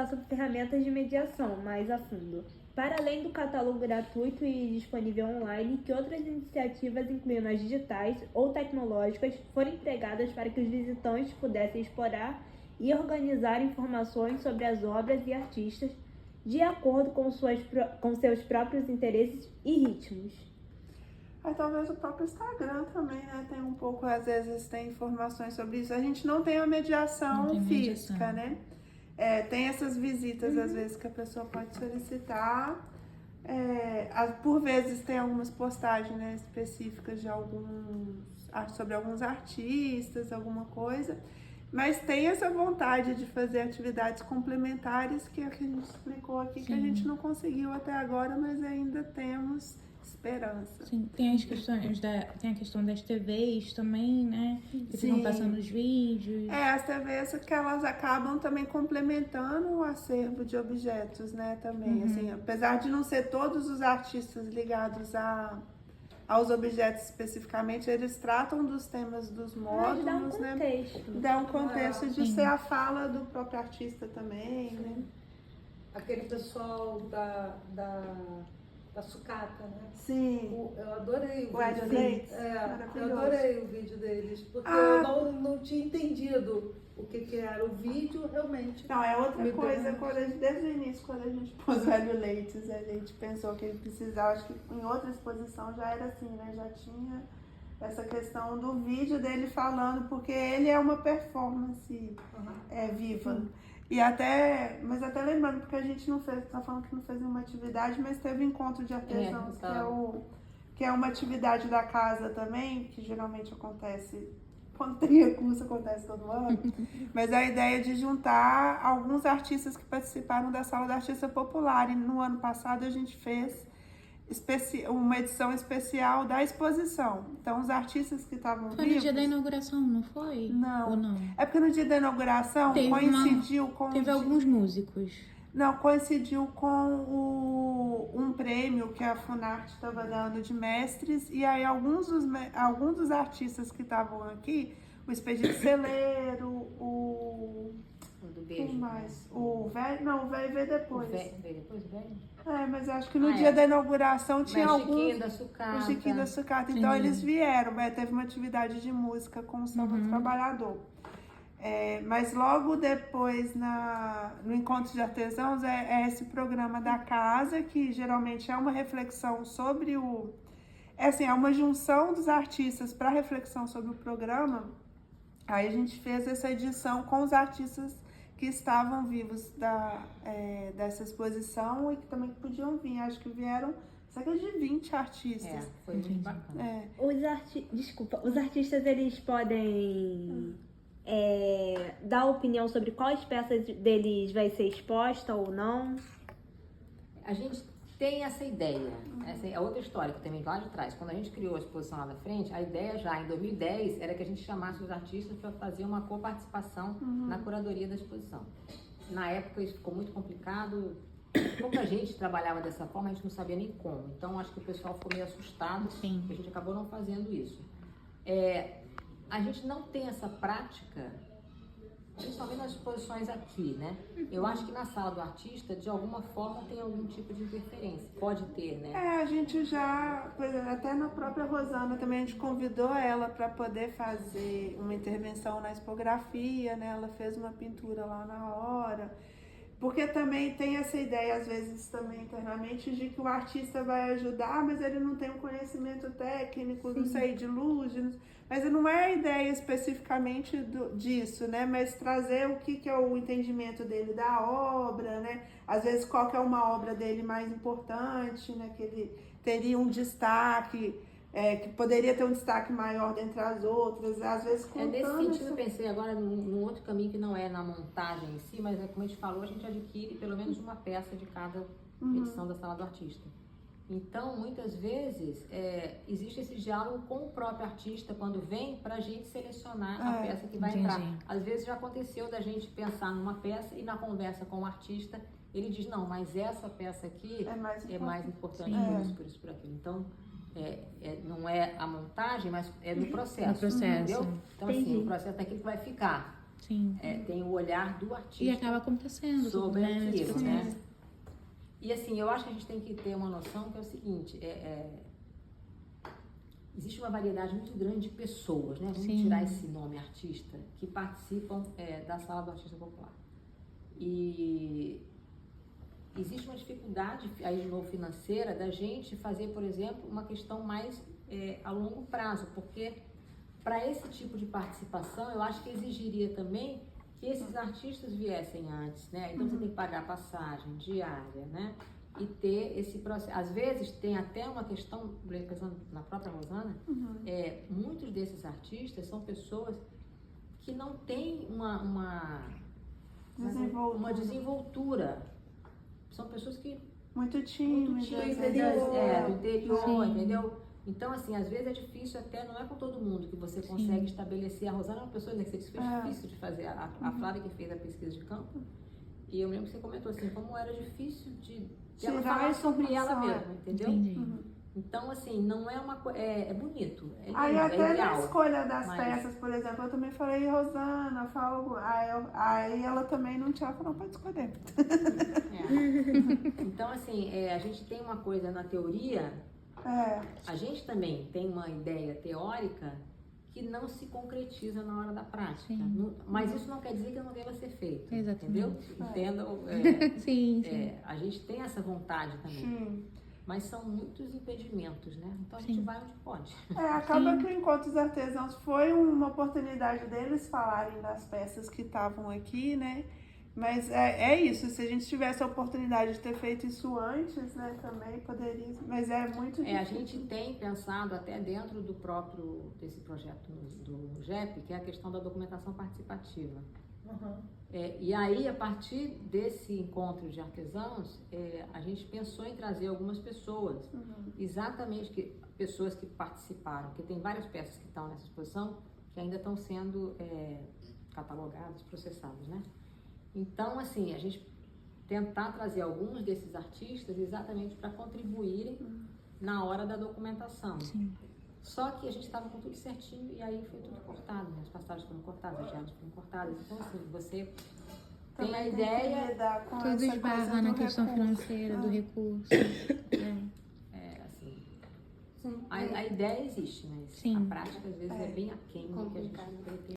sobre ferramentas de mediação mais a fundo. Para além do catálogo gratuito e disponível online, que outras iniciativas, incluindo as digitais ou tecnológicas, foram empregadas para que os visitantes pudessem explorar e organizar informações sobre as obras e artistas de acordo com seus próprios interesses e ritmos? Aí talvez o próprio Instagram também, né? Tem um pouco, às vezes tem informações sobre isso. A gente não tem a mediação física, né? Tem essas visitas, às vezes, que a pessoa pode solicitar. Por vezes tem algumas postagens, né, específicas de sobre alguns artistas, alguma coisa. Mas tem essa vontade de fazer atividades complementares, que é o que a gente explicou aqui, que a gente não conseguiu até agora, mas ainda temos esperança. Sim, tem a questão das TVs também, né? Que ficam passando os vídeos. As TVs que elas acabam também complementando o acervo de objetos, né? Também, assim, apesar de não ser todos os artistas ligados aos objetos especificamente, eles tratam dos temas dos módulos, dá um contexto, né? Dá um contexto de ser a fala do próprio artista também, né? Aquele pessoal da sucata, né? Sim. Eu adorei o Ed vídeo Leite, eu adorei o vídeo deles, porque eu não tinha entendido o que era o vídeo realmente. Não, é outra coisa, desde o início, quando a gente pôs o Hélio Leites, a gente pensou que ele precisava, acho que em outra exposição já era assim, né? Já tinha essa questão do vídeo dele falando, porque ele é uma performance viva. Mas até lembrando, porque a gente não fez, tá falando que não fez nenhuma atividade, mas teve encontro de artesãos, que é uma atividade da casa também, que geralmente acontece, quando tem recurso, acontece todo ano. Mas a ideia é de juntar alguns artistas que participaram da Sala da Artista Popular. E no ano passado a gente fez uma edição especial da exposição. Então, os artistas que estavam vivos... Foi no dia da inauguração, não foi? Não. Ou não? É porque no dia da inauguração coincidiu com... Teve alguns músicos. Não, coincidiu com um prêmio que a Funarte estava dando de mestres, e aí alguns dos artistas que estavam aqui, o Expedito Celeiro, Do beijo. Quem mais? O velho? Não, o velho veio depois. O velho veio depois, o velho? Mas acho que no dia da inauguração tinha alguns... Chiquinho da Sucata. O Chiquinho da Sucata. Então eles vieram, teve uma atividade de música com o Samba do Trabalhador. Mas logo depois, no Encontro de Artesãos, esse programa da casa, que geralmente é uma reflexão sobre é uma junção dos artistas para reflexão sobre o programa. Aí a gente fez essa edição com os artistas que estavam vivos dessa exposição e que também podiam vir. Acho que vieram cerca de 20 artistas. Foi muito bacana. Os artistas, eles podem dar opinião sobre quais peças deles vai ser exposta ou não? A gente tem essa ideia. Essa é outra história que também lá de trás. Quando a gente criou a exposição lá da frente, a ideia já em 2010 era que a gente chamasse os artistas para fazer uma coparticipação na curadoria da exposição. Na época isso ficou muito complicado. Pouca gente trabalhava dessa forma, a gente não sabia nem como. Então acho que o pessoal ficou meio assustado. Sim. A gente acabou não fazendo isso. A gente não tem essa prática, principalmente nas exposições aqui, né? Eu acho que na sala do artista, de alguma forma, tem algum tipo de interferência. Pode ter, né? A gente já, até na própria Rosana também, a gente convidou ela para poder fazer uma intervenção na expografia, né? Ela fez uma pintura lá na hora. Porque também tem essa ideia, às vezes, também internamente, de que o artista vai ajudar, mas ele não tem um conhecimento técnico, não sei, de luz, mas não é a ideia especificamente disso, né? Mas trazer o que é o entendimento dele da obra, né? Às vezes, qual que é uma obra dele mais importante, né? Que ele teria um destaque, que poderia ter um destaque maior dentre as outras, às vezes contando... Nesse sentido, eu pensei agora num outro caminho que não é na montagem em si, mas como a gente falou, a gente adquire pelo menos uma peça de cada edição da Sala do Artista. Então, muitas vezes, existe esse diálogo com o próprio artista quando vem para a gente selecionar a peça que vai entrar. Às vezes já aconteceu da gente pensar numa peça e na conversa com o artista, ele diz, não, mas essa peça aqui é mais importante por isso, por aquilo. Então, não é a montagem, mas é no processo. No processo. Entendeu? Então, assim, o processo daquilo que vai ficar. Sim. tem o olhar do artista E acaba acontecendo sobre né, nesse aquilo, processo. né? E assim, eu acho que a gente tem que ter uma noção que é o seguinte, existe uma variedade muito grande de pessoas, né? Vamos Sim. tirar esse nome artista, que participam da Sala do Artista Popular. E existe uma dificuldade, aí de novo financeira, da gente fazer, por exemplo, uma questão mais a longo prazo, porque para esse tipo de participação, eu acho que exigiria também que esses artistas viessem antes, né? Então você tem que pagar passagem, diária, né? E ter esse processo. Às vezes tem até uma questão, pensando na própria Rosana, muitos desses artistas são pessoas que não têm uma desenvoltura. São pessoas que Muito tímidas. do interior, Sim. entendeu? Então, assim, às vezes é difícil até, não é com todo mundo que você consegue estabelecer. A Rosana é uma pessoa, né, que você fez difícil de fazer. A Flávia que fez a pesquisa de campo, e eu lembro que você comentou assim, como era difícil de ela falar sobre ela mesma, entendeu? Entendi. Então, assim, não é uma coisa. É bonito. É lindo, Aí é até na ideal. escolha das mas- peças, por exemplo, eu também falei, Rosana, fala. Aí ela também não tinha falado, pode escolher. Então, assim, a gente tem uma coisa na teoria, a gente também tem uma ideia teórica que não se concretiza na hora da prática. Sim. Mas isso não quer dizer que não deva ser feito. Exatamente. Entendeu? Entendam? Sim. A gente tem essa vontade também. Sim. Mas são muitos impedimentos, né? Então a gente vai onde pode. Acaba que o Encontro dos Artesãos foi uma oportunidade deles falarem das peças que estavam aqui, né? Mas é isso, se a gente tivesse a oportunidade de ter feito isso antes, né, também poderia, mas é muito difícil. A gente tem pensado até dentro desse projeto do GEP, que é a questão da documentação participativa. E aí, a partir desse encontro de artesãos, a gente pensou em trazer algumas pessoas, exatamente pessoas que participaram, porque tem várias peças que estão nessa exposição que ainda estão sendo catalogadas, processadas, né? Então, assim, a gente tentar trazer alguns desses artistas exatamente para contribuírem na hora da documentação. Sim. Só que a gente estava com tudo certinho e aí foi tudo cortado, né? As passagens foram cortadas, as diárias foram cortadas. Então, assim, você tem a ideia... lidar com Tudo essa esbarra coisa na do questão recurso. financeira, do recurso. A ideia existe, mas Sim. a prática às vezes é bem aquém do que a gente